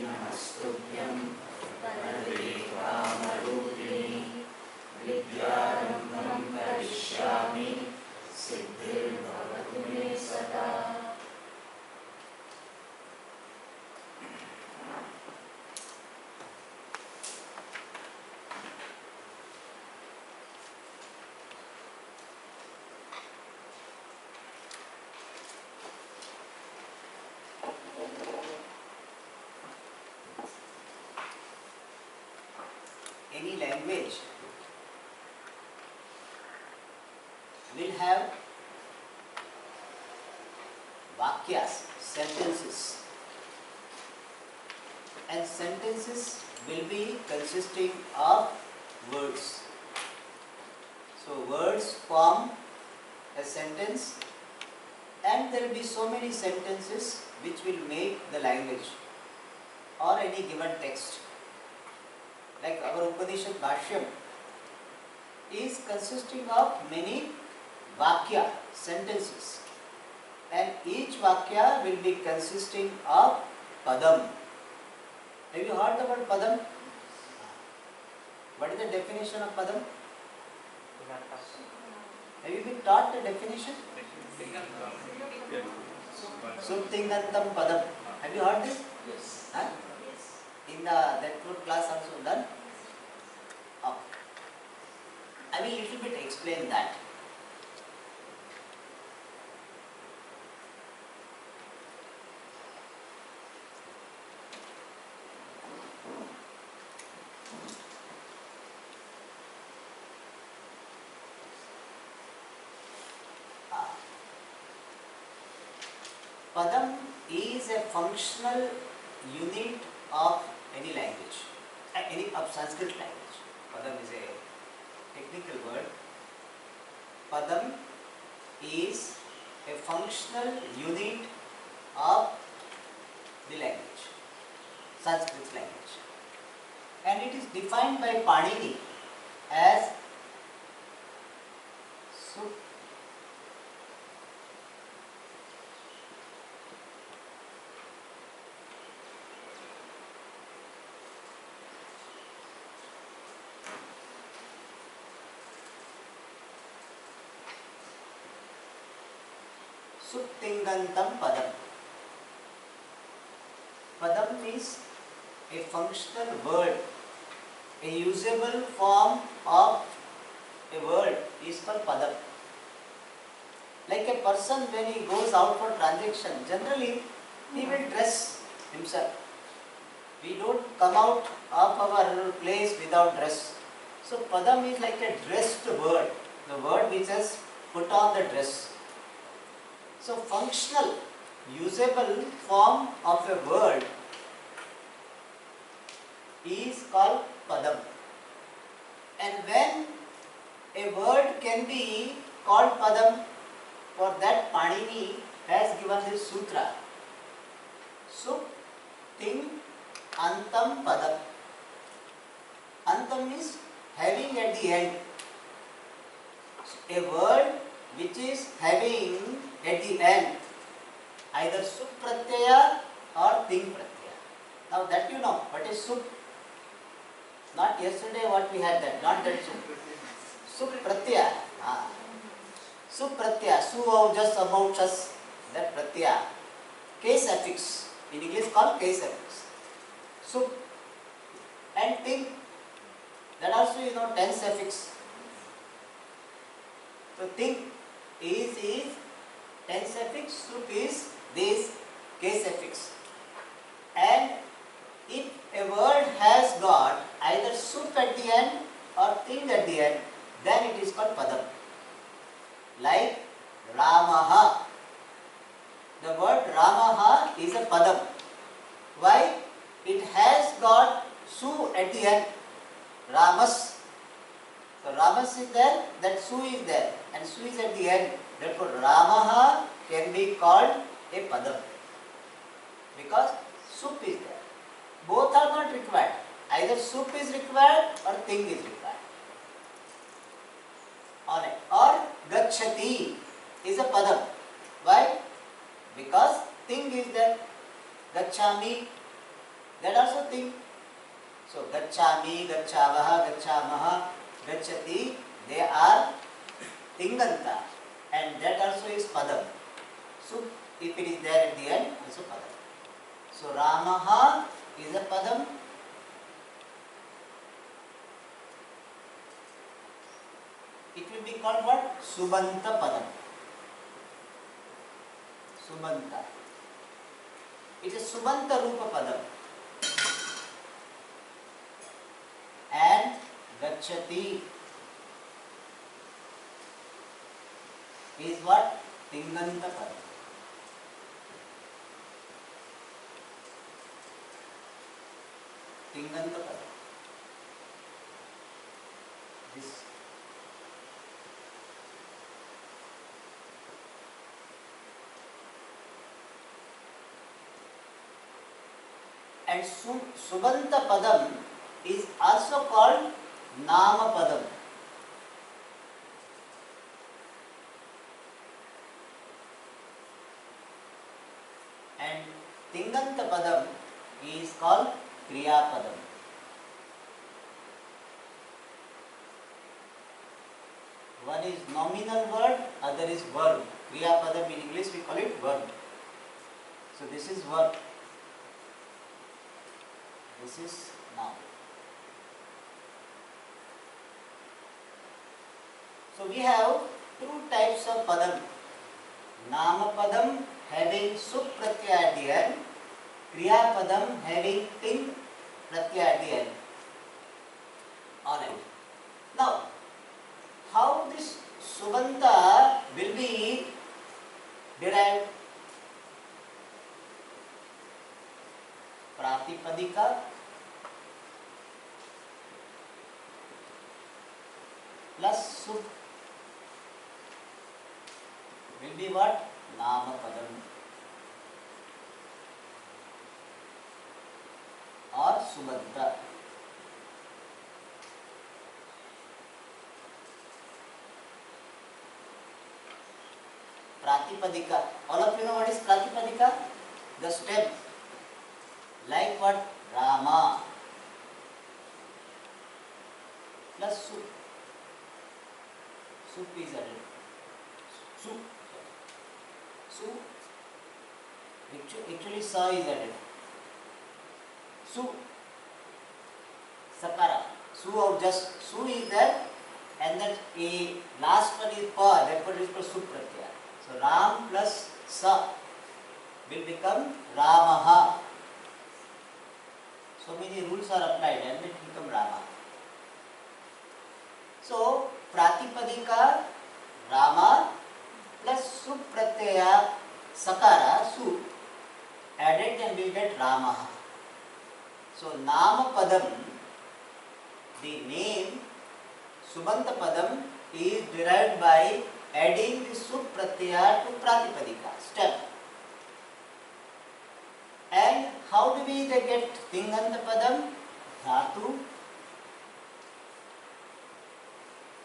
नमस्तुभ्यं वरदे कामरूपिणि विद्यारम्भं करिष्यामि सिद्धिर्भवतु मे सदा। Any language will have vakyas, sentences, and sentences will be consisting of words. So words form a sentence, and there will be so many sentences which will make the language or any given text. Like our Upanishad Bhashyam is consisting of many vakya, sentences, and each vakya will be consisting of padam. Have you heard the word padam? What is the definition of padam? Have you been taught the definition? Subtingantam padam. Have you heard this? Yes. Huh? In that fruit class also done? Okay. I will little bit explain that. Padam is a functional unit of any language, any of Sanskrit language. Padam is a technical word. Padam is a functional unit of the language, Sanskrit language, and it is defined by Panini as Subtingantam padam. Padam means a functional word, a usable form of a word is called padam. Like a person when he goes out for transaction, generally he will dress himself. We don't come out of our place without dress. So padam is like a dressed word, the word which has put on the dress. So functional, usable form of a word is called padam. And when a word can be called padam, for that Panini has given this sutra. Subting antam padam. Antam means having at the end. A word which is having at the end either sup pratyaya or ting pratyaya. Now that you know what is sup. Not yesterday what we had that, not that sup. Sup pratyaya. Sup pratyaya, su or just about just, that pratyaya. Case affix, in English called case affix. Sup and ting, that also you know tense affix. So ting is tense affix, sup is this case affix. And if a word has got either sup at the end or ting at the end, then it is called padam. Like Ramaha. The word Ramaha is a padam. Why? It has got su at the end. Ramas. So Ramas is there, that su is there, and su is at the end. Therefore Ramaha can be called a padam because sup is there. Both are not required. Either sup is required or ting is required. Alright. Or gachati is a padam. Why? Because ting is there. Gachami. That also thing. So gacchami, gacchavaha, gacchamaha, gacchati, they are tinganta, and that also is padam. So if it is there at the end, also padam. So Ramaha is a padam. It will be called what? Subanta padam. Subanta. It is Subanta Rupa padam. And Gacchati is what? Tinganta padam. Tinganta padam. This. And Subanta padam is also called Nama padam. And Tinganta padam is called Kriya padam. One is nominal word, other is verb. Kriya padam in English we call it verb. So this is verb. This is noun. So we have two types of padam. Nama padam having sup pratyaya at the end, kriya padam having ting pratyaya at the end. Alright. Now, how this subanta will be derived? Pratipadika plus sup will be what? Nama padam or subanta. Pratipadika. All of you know what is Pratipadika? The stem. Like what? Rama plus sup. Sup is added. Su. Actually sa is added. Su. Sakara. Su or just su is there, and then a last one is pa. Therefore it is called sup pratyaya. So Ram plus sa will become Ramaha. So many rules are applied and it will become Rama. So Pratipadika Rama plus sup pratyaya sakara su added and we get Ramaha. So Nama padam, the name Subanta padam is derived by adding the sup pratyaya to Pratipadika step. And how do we get Tinganta padam? Dhatu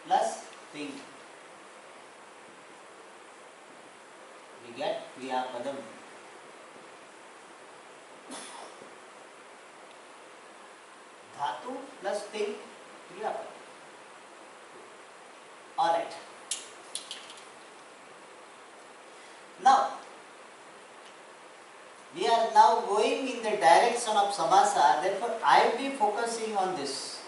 plus ting. We get Kriya padam. Dhatu plus ting, Kriya padam. Alright. Now, we are now going in the direction of samasa, therefore I will be focusing on this.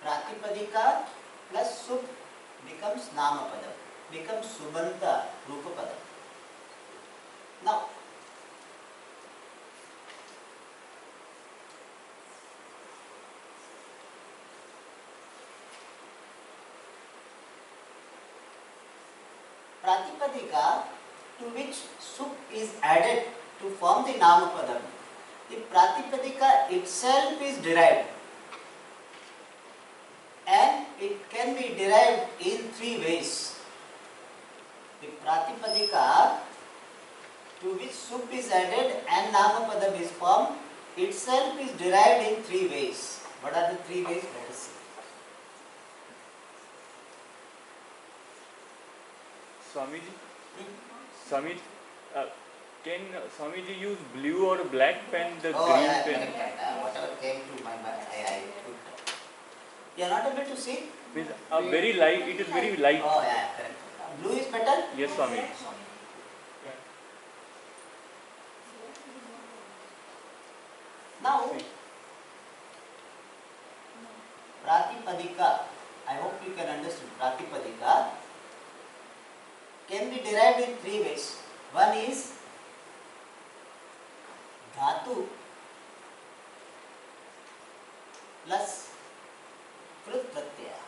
Pratipadika plus sup becomes Nama padam, becomes Subanta Rupa padam. Now, Pratipadika to which sup is added to form the Nama padam, the Pratipadika itself is derived, and it can be derived in three ways. The Pratipadika to which sup is added and Nama padam is formed itself is derived in three ways. What are the three ways? Let us see. Swamiji, Swamiji, Uh, can Swamiji use blue or black pen, the Oh, green yeah, pen? correct. Whatever came to my mind, I put. You are not able to see? Means very light, it is very light. Oh, yeah, correct. Blue is better? Yes, Swami. Now, Pratipadika, I hope you can understand. Pratipadika can be derived in three ways. One is Dhatu plus Krut Pratyaya.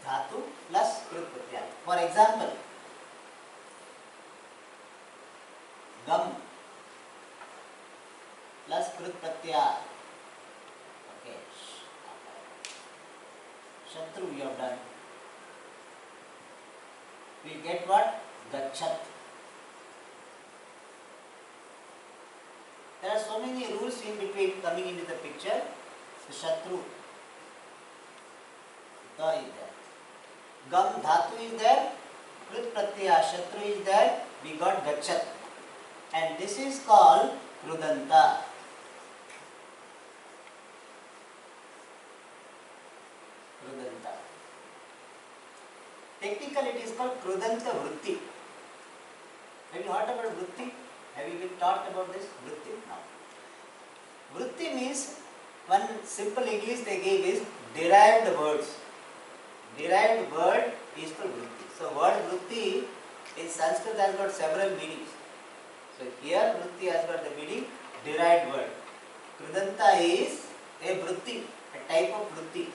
Dhatu plus Krut Pratyaya. For example, Gam plus Krut Pratyaya. Okay. Shatru we have done. We get what? Gachat. There are so many rules in between coming into the picture. So Shatru, Da is there. Gam Dhatu is there. Krut Pratyaya, Shatru is there. We got Gachat. And this is called Krudanta. Krudanta. Technically it is called Krudanta Vritti. Have you heard about Vritti? Have you been taught about this? Vritti? No. Vritti means, one simple English they gave is derived words. Derived word is called Vritti. So word Vritti in Sanskrit has got several meanings. So here Vritti has got the meaning derived word. Krudanta is a Vritti, a type of Vritti.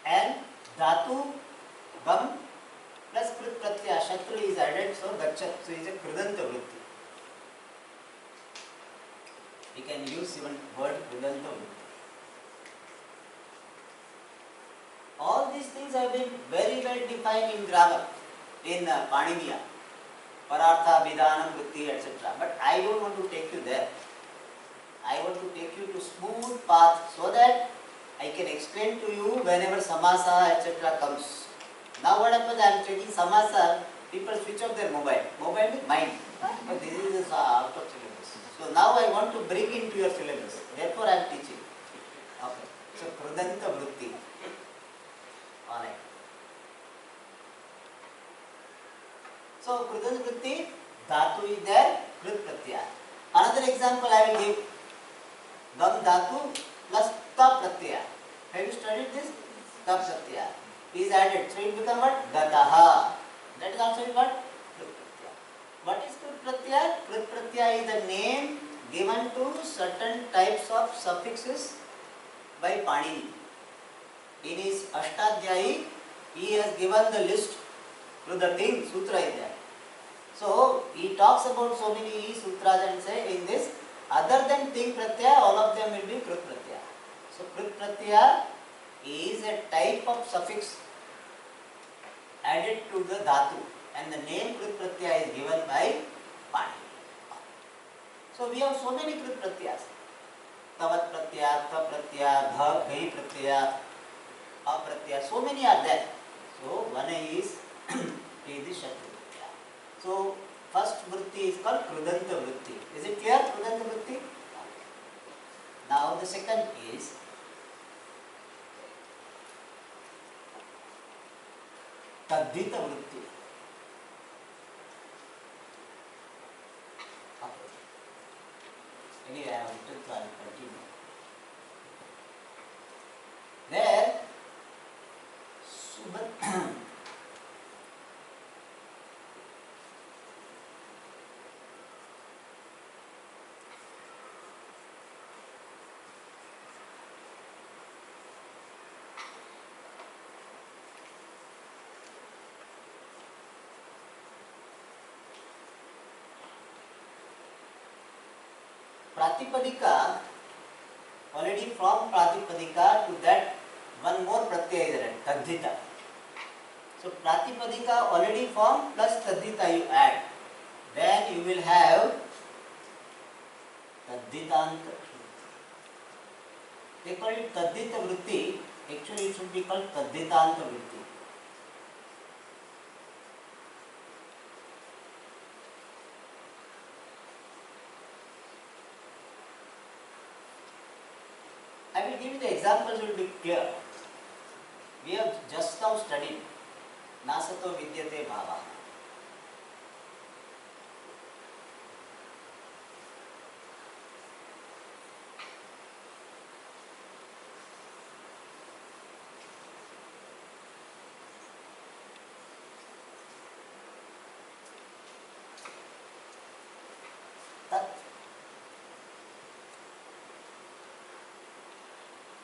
And Dhatu, Gam plus Krut Pratyaya, Shatru is added, so Gachat, so it is a Krudanta Vritti. We can use even word Krudanta Vritti. All these things have been very well defined in grammar, in Paniniya, Parartha, Vidhanam, Vritti, etc. But I don't want to take you there. I want to take you to smooth path so that I can explain to you whenever samasa, etc. comes. Now what happens, I am taking samasa, people switch off their mobile. Mobile with mind. But this is out of syllabus. So now I want to bring into your syllabus. Therefore I am teaching. Okay. So Krudanta Vritti. Alright. So Krudanta Vritti, Dhatu is there, Krut Pratyaya. Another example I will give. Gam Dhatu plus Ta Pratyaya. Have you studied this? Ta Pratyaya is added. So it becomes what? Gataha. That is also what? Krut Pratyaya. What is Krut Pratyaya? Krut Pratyaya is the name given to certain types of suffixes by Panini. In his Ashtadhyayi, he has given the list to the thing, sutra is there. So he talks about so many sutras and say in this, other than Ting Pratyaya, all of them will be Krut Pratyaya. So Krut Pratyaya is a type of suffix added to the Dhatu, and the name Krut Pratyaya is given by Panini. So we have so many Krut Pratyayas. Tavat Pratyaya, Ta Pratyaya, Dha, Ghai Pratyaya, A Pratyaya, so many are there. So one is the Shatru Pratyaya. So first Vritti is called Krudanta Vritti. Is it clear, Krudanta Vritti? Now the second is Tadhita Vritti. Anyway, I have written, so I will continue. There, Pratipadika, already from Pratipadika to that one more pratyaya is added, Tadhita. So Pratipadika already formed plus Tadhita you add. Then you will have Tadhitanta. They call it Taddhita Vritti. Actually, it should be called Taddhitanta Vritti. I will give you the examples, will be clear. We have just now studied Nasato Vidyate Bhava. Tat.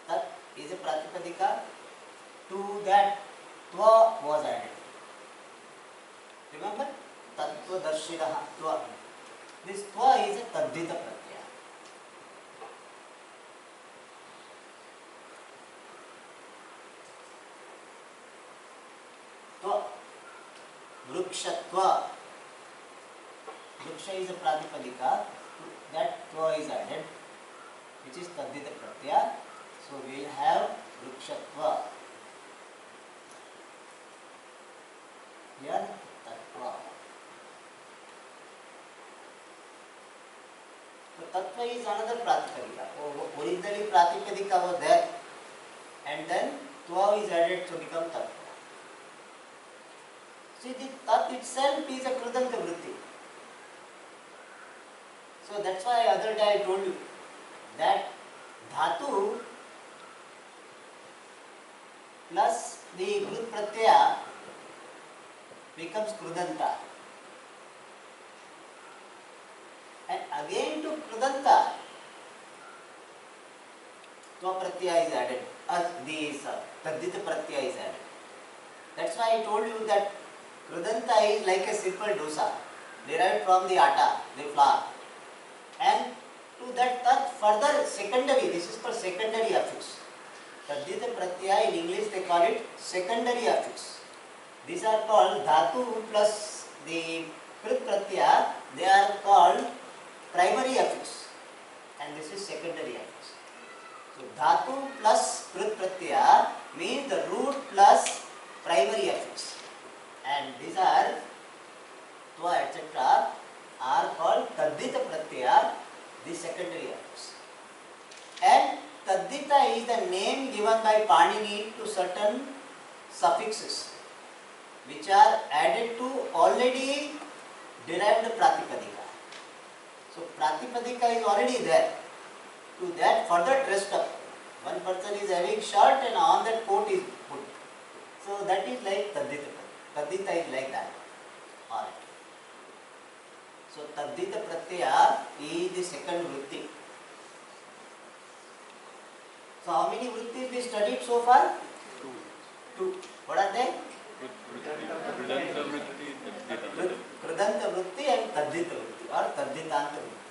Tat is a Pratipadika. To that, Tva was added. Remember? Tattva Darshinaha Tva. This Tva is a Taddhita Pratyaya. Tva. Vrikshatva. Vriksha is a Pratipadika. That Tva is added, which is Taddhita Pratyaya. So we will have Vrikshatva. Here, Tattva. So Tattva is another Pratipadika. Originally Pratipadika was there, and then Tva is added to become Tattva. See, the Tat itself is a Kridanta Vritti. So that's why other day I told you that Dhatu plus the Krut Pratyaya becomes Krudanta. And again to Krudanta, Tva Pratyaya is added, this Taddhita Pratyaya is added. That's why I told you that Krudanta is like a simple dosa, derived from the atta, the flour. And to that Tat further secondary, this is called secondary affix. Taddhita Pratyaya in English they call it secondary affix. These are called Dhatu plus the Krut Pratyaya, they are called primary affix, and this is secondary affix. So Dhatu plus Krut Pratyaya means the root plus primary affix, and these are Tva etc. are called Taddhita Pratyaya, the secondary affix. And Taddhita is the name given by Panini to certain suffixes which are added to already derived Pratipadika. So Pratipadika is already there. To that further dressed up. One person is having shirt and on that coat is put. So that is like Taddhita. Taddhita is like that. Alright. So Taddhita Pratyaya is the second vritti. So how many vrittis we studied so far? Two. What are they? Kridanta Vritti, Taddhita. Kridanta vritti and Taddhita vritti or Taddhitanta vritti.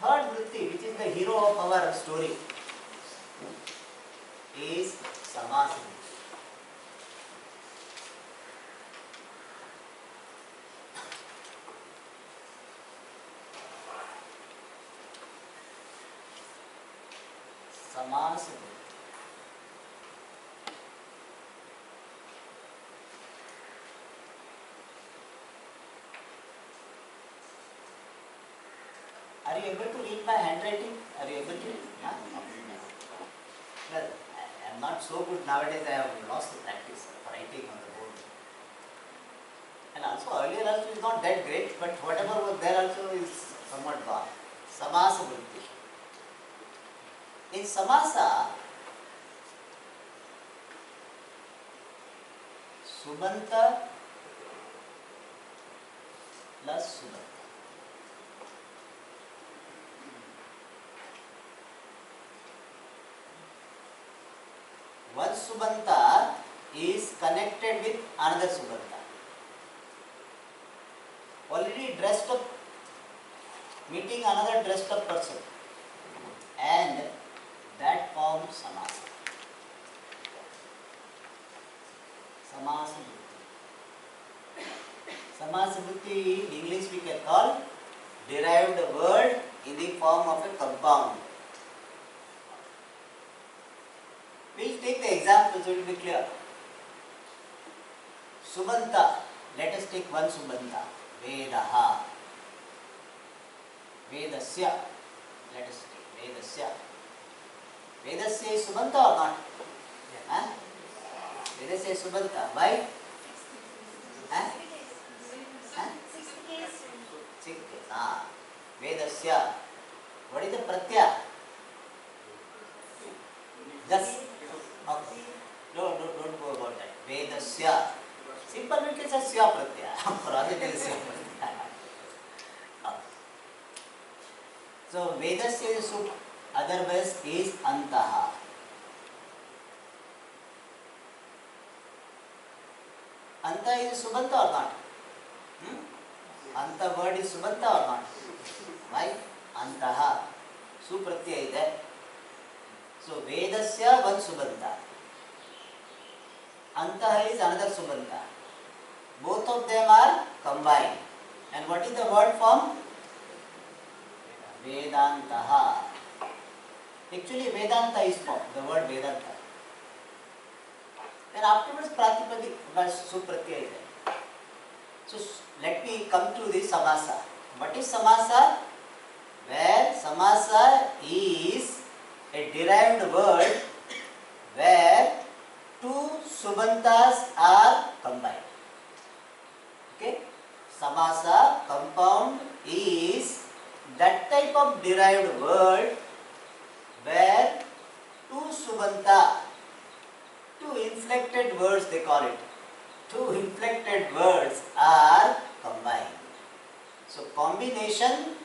Third vritti, which is the hero of our story, is Samasa vritti. Samasa vritti. Are you able to read my handwriting? Are you able to? Huh? Well, I am not so good nowadays. I have lost the practice of writing on the board. And also earlier also is not that great, but whatever was there also is somewhat gone. Samasa vritti. In Samasa, Subanta plus Subanta. One Subanta is connected with another Subanta. Already dressed up, meeting another dressed up person, and that forms Samasa. Samasa vritti. Samasa Vritti in English we can call derived word in the form of a compound. We will take the examples, it will be clear. Subanta, let us take one Subanta. Vedaha. Vedasya, let us take Vedasya. Vedasya is Subanta or not? Huh? Vedasya is Subanta. Why? Huh? Huh? Sixth case. Vedasya. What is the pratyaya? Just. Okay. Don't go about that. Vedasya. Simple we can say Sya pratyaya. For other than Sya pratyaya. So Vedasya is Sup. Otherwise is Antaha. Anta is Subanta or not? Anta word is Subanta or not? Why? Antaha. Supratyaya is there. So Vedasya one Subanta. Antaha is another Subanta. Both of them are combined. And what is the word form? Vedantaha. Actually Vedanta is formed, the word Vedanta. Then afterwards Pratipadik Supratyaya is there. So let me come to the Samasa. What is Samasa? Where Samasa is a derived word where two Subantas are combined. Okay? Samasa, compound, is that type of derived word where two Subanta, two inflected words they call it, two inflected words are combined. So combination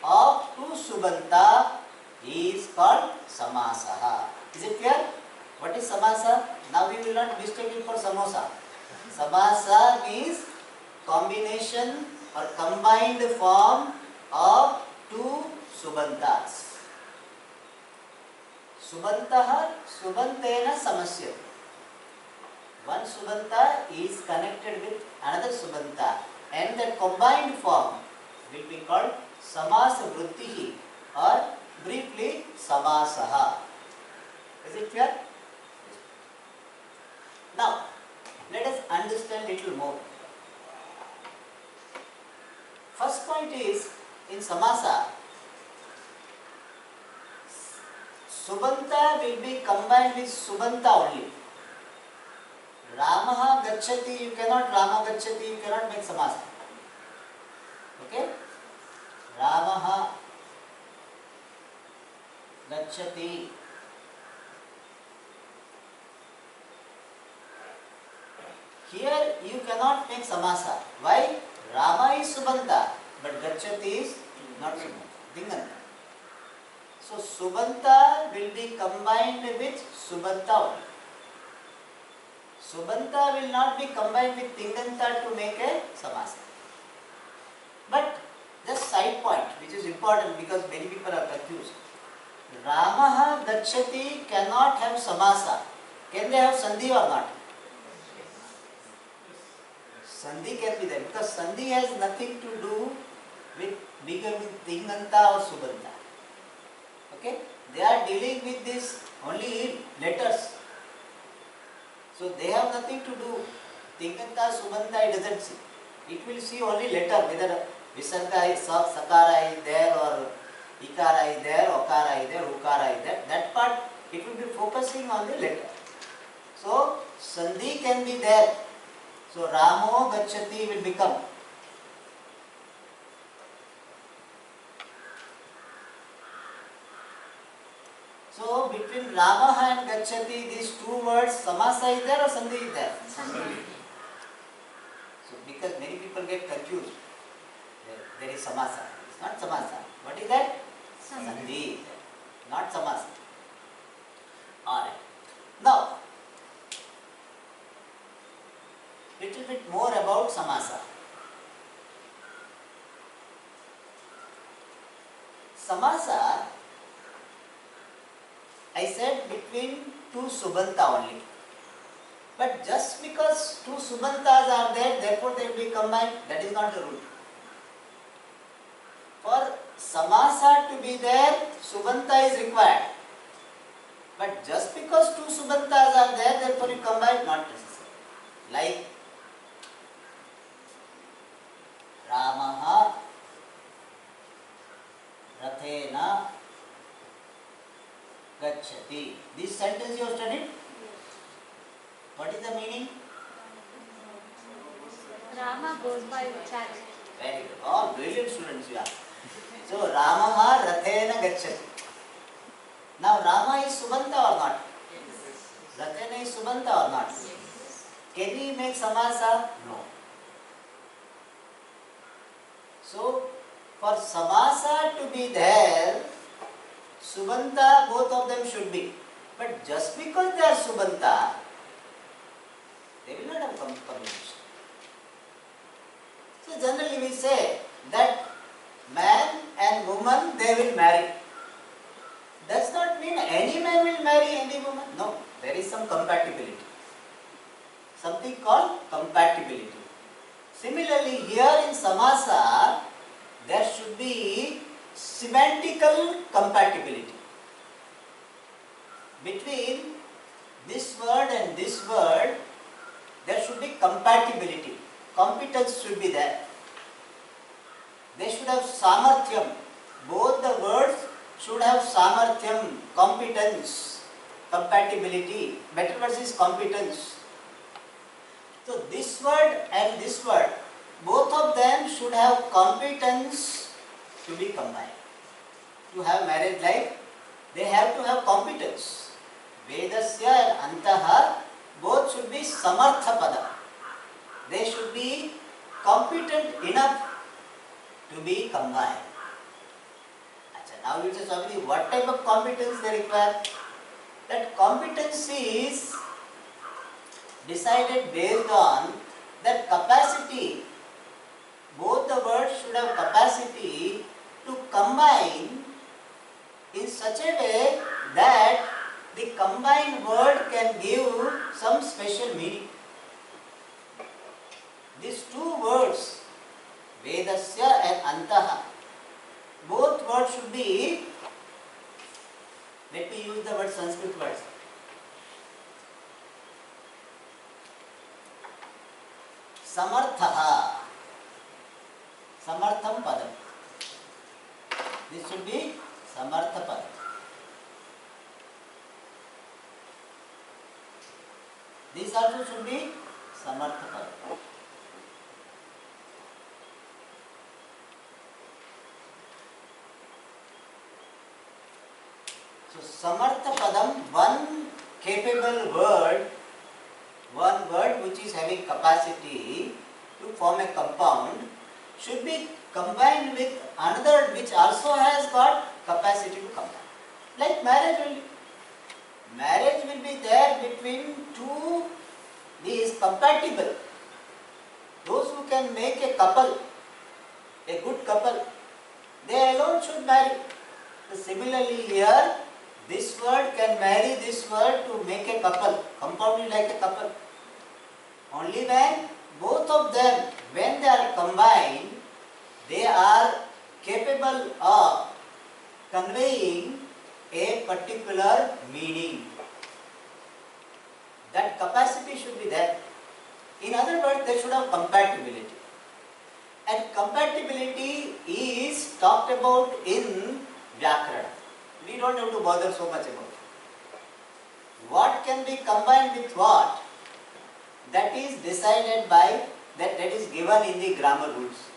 of two Subanta is called Samasaha. Is it clear? What is Samasa? Now we will not mistake it for Samosa. Samasa means combination or combined form of two Subantas. Subantaha Subantena Samasya. One Subanta is connected with another Subanta and the combined form will be called Samasa Vrittihi or briefly Samasaha. Is it clear? Now, let us understand little more. First point is, in Samasa, Subanta will be combined with Subanta only. Ramaha Gacchati, you cannot make Samasa. Okay? Ramaha Gacchati. Here you cannot make Samasa. Why? Rama is Subanta, but Gacchati is not Subanta. Dinganta. So Subanta will be combined with Subanta only. Subanta will not be combined with Tinganta to make a Samasa. But just side point which is important because many people are confused. Ramaha Gacchati cannot have Samasa. Can they have Sandhi or not? Sandhi can be there because Sandhi has nothing to do with becoming Tinganta or Subanta. Okay? They are dealing with this only in letters. So they have nothing to do. Tinganta, Subanta, it doesn't see. It will see only letter, whether Visarga is Sakara is there or Ikara is there, Okara is there, Ukara is there. That part, it will be focusing on the letter. So, Sandhi can be there. So, Ramo Gacchati will become. So, between Ramaha and Gacchati, these two words, Samasa is there or Sandhi is there? Sandhi. So, because many people get confused, there is Samasa. It's not Samasa. What is that? Sandhi. Not Samasa. Alright. Now, little bit more about Samasa. Samasa, I said between two Subanta only. But just because two subantas are there, therefore they will be combined, that is not the rule. For samasa to be there, subanta is required. But just because two subantas are there, therefore you combine, not necessary. Like Ramaha Rathena Gacchati. This sentence you have studied? What is the meaning? Rama goes by chariot. Very good. All brilliant students you are. So Ramaha Rathena Gacchati. Now Rama is Subanta or not? Rathena is Subanta or not? Can we make samasa? No. So for samasa to be there, Subanta, both of them should be. But just because they are Subanta, they will not have combination. So generally we say that man and woman, they will marry. Does not mean any man will marry any woman. No, there is some compatibility. Something called compatibility. Similarly, here in samasa, there should be semantical compatibility. Between this word and this word, there should be compatibility. Competence should be there. They should have samarthyam. Both the words should have samarthyam, competence, compatibility. Better word is competence. So this word and this word, both of them should have competence to be combined. To have marriage life, they have to have competence. Vedasya and Antaha, both should be samartha pada. They should be competent enough to be combined. Now you say, Swamiji, what type of competence they require? That competence is decided based on that capacity. Both the words should have capacity to combine in such a way that the combined word can give some special meaning. These two words, Vedasya and Antaha, both words should be, let me use the word Sanskrit words. Samarthaha, Samartham Padam. This should be Samartha Padam. This also should be Samartha Padam. So Samartha Padam, one capable word, one word which is having capacity to form a compound, should be combined with another which also has got capacity to combine. Like marriage will be there between two these compatible. Those who can make a couple, a good couple, they alone should marry. So similarly here, this word can marry this word to make a couple, compounded like a couple. Only when both of them, when they are combined, they are capable of conveying a particular meaning. That capacity should be there. In other words, they should have compatibility. And compatibility is talked about in Vyakarana. We don't have to bother so much about it. What can be combined with what? That is decided by, that is given in the grammar rules.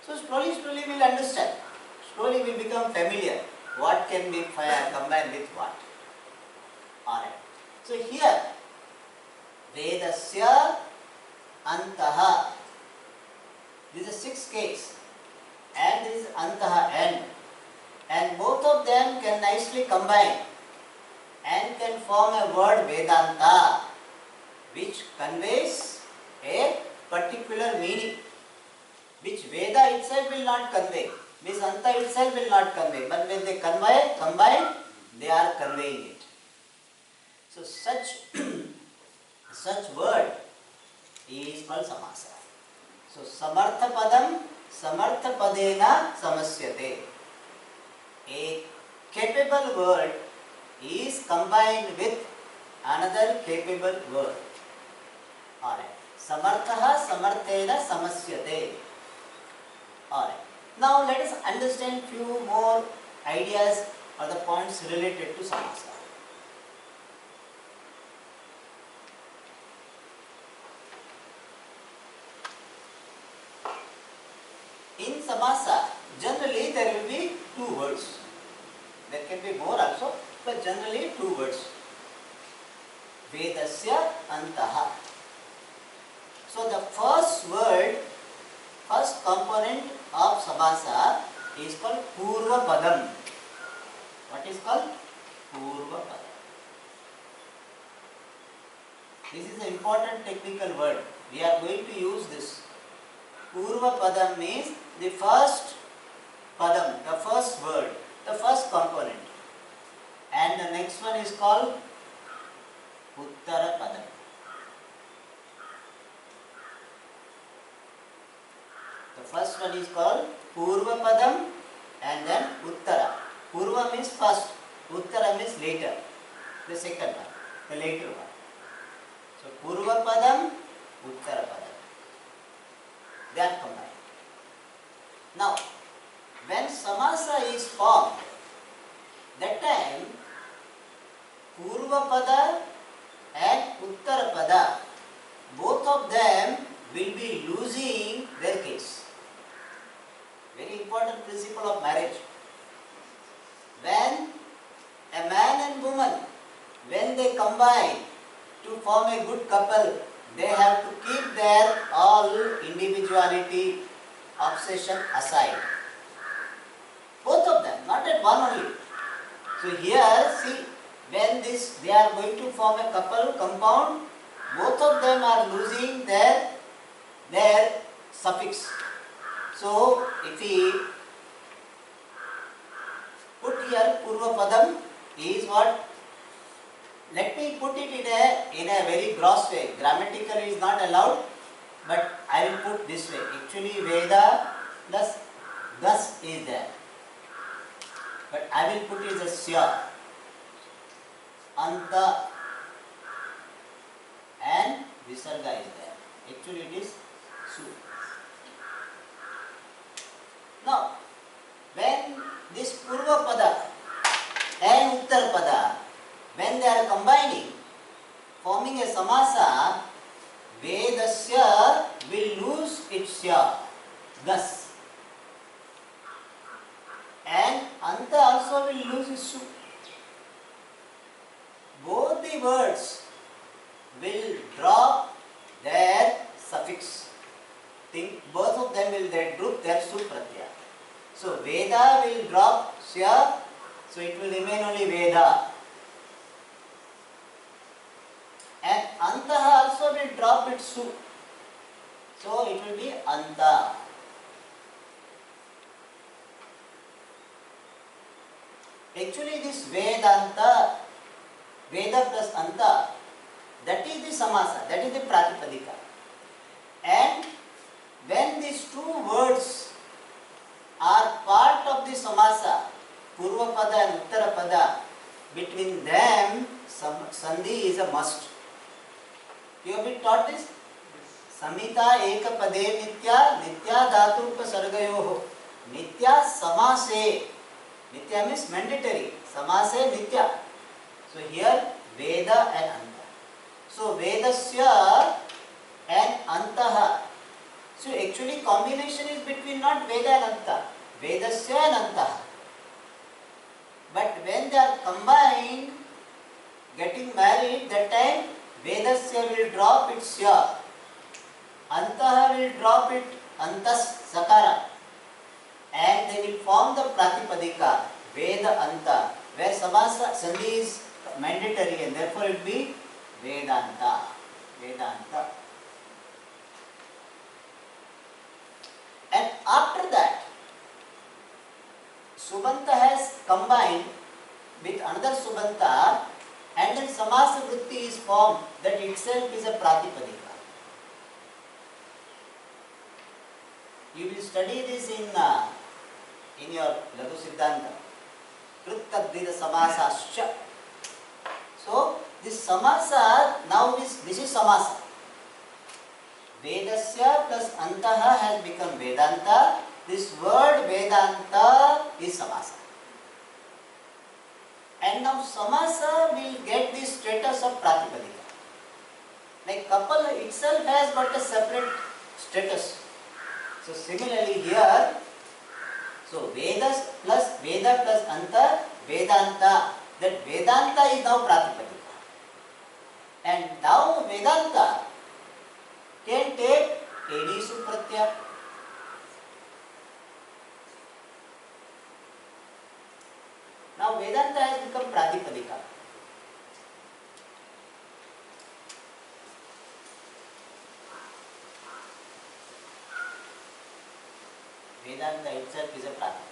So slowly we will understand. Slowly we become familiar. What can be combined with what? Alright. So here, Vedasya Antaha. This is 6 case. And this is Antaha, and both of them can nicely combine and can form a word Vedanta, which conveys a particular meaning, which Veda itself will not convey, means Anta itself will not convey, but when they combine, they are conveying it. So such such word is called samasa. So samartha padam samartha padena samasyate. A capable word is combined with another capable word. Alright. Samartha samarthena samasyate. Alright. Now let us understand few more ideas or the points related to samasa. In samasa, generally there will be two words. There can be more also, but generally two words. Vedasya antaha. So the first word, first component of samasa is called purva padam. What is called? Purva padam. This is an important technical word. We are going to use this. Purva padam means the first padam, the first word, the first component. And the next one is called uttara padam. The first one is called purva padam and then uttara. Purva means first, uttara means later, the second one, the later one. So purva padam, uttara padam. They are combined. Now, when samasa is formed, that time purva pada and uttara pada, both of them will be losing their case. Very important principle of marriage. When a man and woman, when they combine to form a good couple, they have to keep their all individuality, obsession aside. Both of them, not at one only. So here, see, when they are going to form a couple compound, both of them are losing their suffix. So if we put here purva padam is what? Let me put it in a very gross way. Grammatically is not allowed, but I will put this way. Actually Veda plus thus is there. But I will put it as sya, anta and visarga is there. Actually it is su. Now, when this purva pada and uttar pada, when they are combining, forming a samasa, vedasya will lose its sya, thus. And anta also will lose its su. Both the words will drop their suffix. Both of them will drop their su pratyaya. So Veda will drop sya, so it will remain only Veda. And Antaha also will drop its su, so it will be Anta. Actually this Vedanta, Veda plus Anta, that is the samasa, that is the pratipadika. And when these two words are part of the samasa, purva pada and uttara pada, between them sandhi is a must. You have been taught this? Samita eka pade nitya, nitya dhatu upasargayoho, nitya samase. Nitya means mandatory, samase nitya. So here Veda and Anta. So Vedasya and Antaha. So actually combination is between not Veda and Anta, Vedasya and Antaha. But when they are combined, getting married, that time Vedasya will drop its sya, Antaha will drop it Antas Sakara, and they will form the Pratipadika, Veda Anta, where samasa sandhi is mandatory and therefore it will be Vedanta. Vedanta. And after that, Subanta has combined with another Subanta and then samasa vritti is formed, that itself is a pratipadika. You will study this in your Laghu Siddhanta. Krit tadvida samasascha. So this samasa now this is samasa. Vedasya plus antaha has become Vedanta. This word Vedanta is samasa. And now samasa will get the status of pratipadika. Like couple itself has got a separate status. So similarly here, so Vedas plus Veda plus Anta, Vedanta. That Vedanta is now pratipadika. And now Vedanta can take any supratyaya. Now Vedanta has become pratipadika. Vedanta itself is a pratipadika.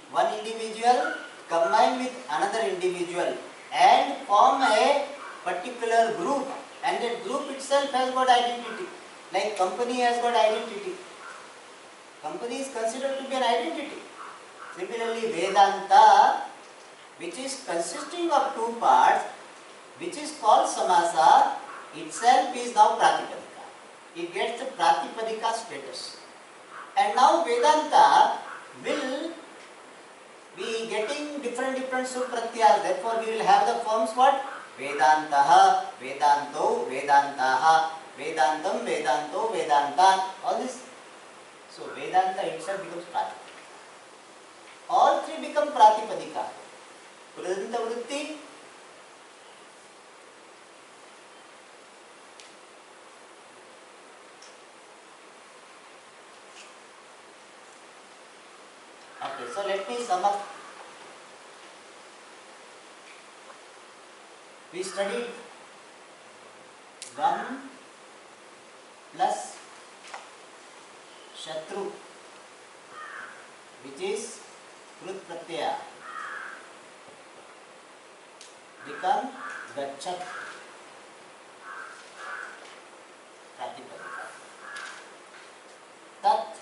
One individual combine with another individual and form a particular group, and that group itself has got identity. Like company has got identity. Company is considered to be an identity. Similarly, Vedanta, which is consisting of two parts, which is called samasa, itself is now pratipadika. It gets the pratipadika status. And now Vedanta will be getting different supratyas. Therefore, we will have the forms what? Vedantaha, Vedanto, Vedantaha, Vedantam, Vedanto, Vedantan. All this. So Vedanta itself becomes pratipadika. All three become pratipadika. Kridanta vritti, okay, so let me sum up. We studied Gam plus Shatru, which is Krut Pratyaya, become Gachat, Pratipadika. Tat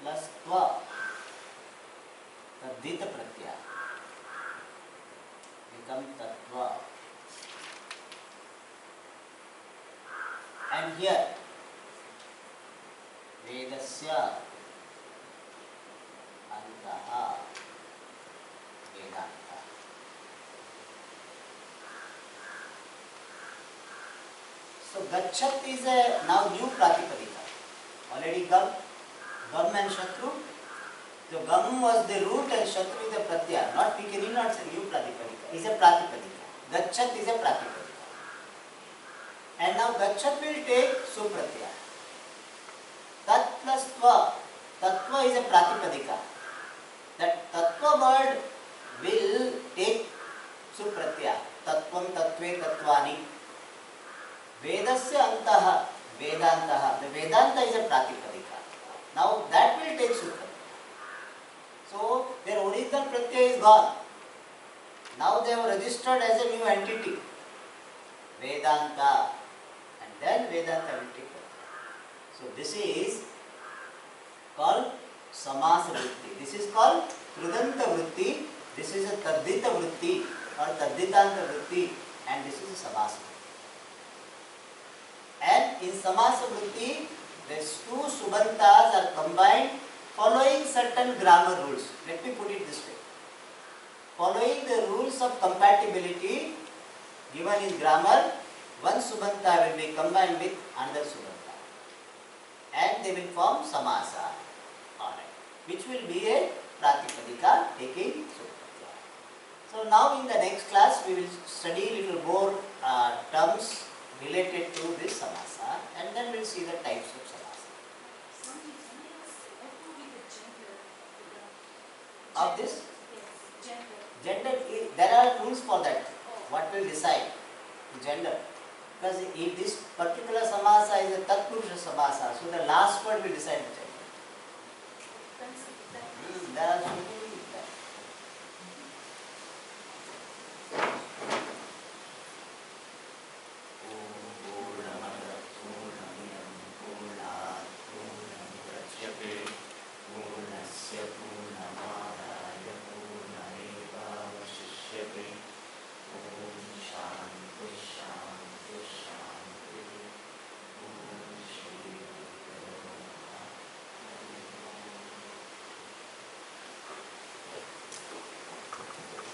plus Tva, Tadhita Pratyaya, become Tattva. And here Vedasya Antaha Vedanta. So Gachat is a now new pratipadika. Already Gam and Shatru. So Gam was the root and Shatru is the pratyaya. Not, we can not say new pratipadika. Is a pratipadika. Gachat is a pratipadika. And now Gachat will take supratyaya. Tat plus Tva. Tattva is a pratipadika. That Tattva word will take supratyaya. Tattvam, Tattve, Tattvani. Vedasya Antaha, Vedantaha. The Vedanta is a pratipadika. Now that will take supratyaya. So their original pratyaya is gone. Now they have registered as a new entity. Vedanta. And then Vedanta will take pratyaya. So this is called samasa vritti. This is called kridanta vritti. This is a tadhita vritti or tadhitanta vritti, and this is a samasa vritti. And in samasa vritti, these two subantas are combined following certain grammar rules. Let me put it this way. Following the rules of compatibility given in grammar, one subanta will be combined with another subanta, and they will form samasa. Alright, which will be a pratipadika taking supratyaya. So now in the next class we will study little more terms related to this samasa, and then we will see the types of samasa. Swami, can I ask what would be the gender Of this Yes, gender, there are rules for that. What will decide gender? Because if this particular samasa is a tatpurusha samasa, so the last word will decide the gender. There are so many that.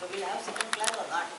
So we'll have second class.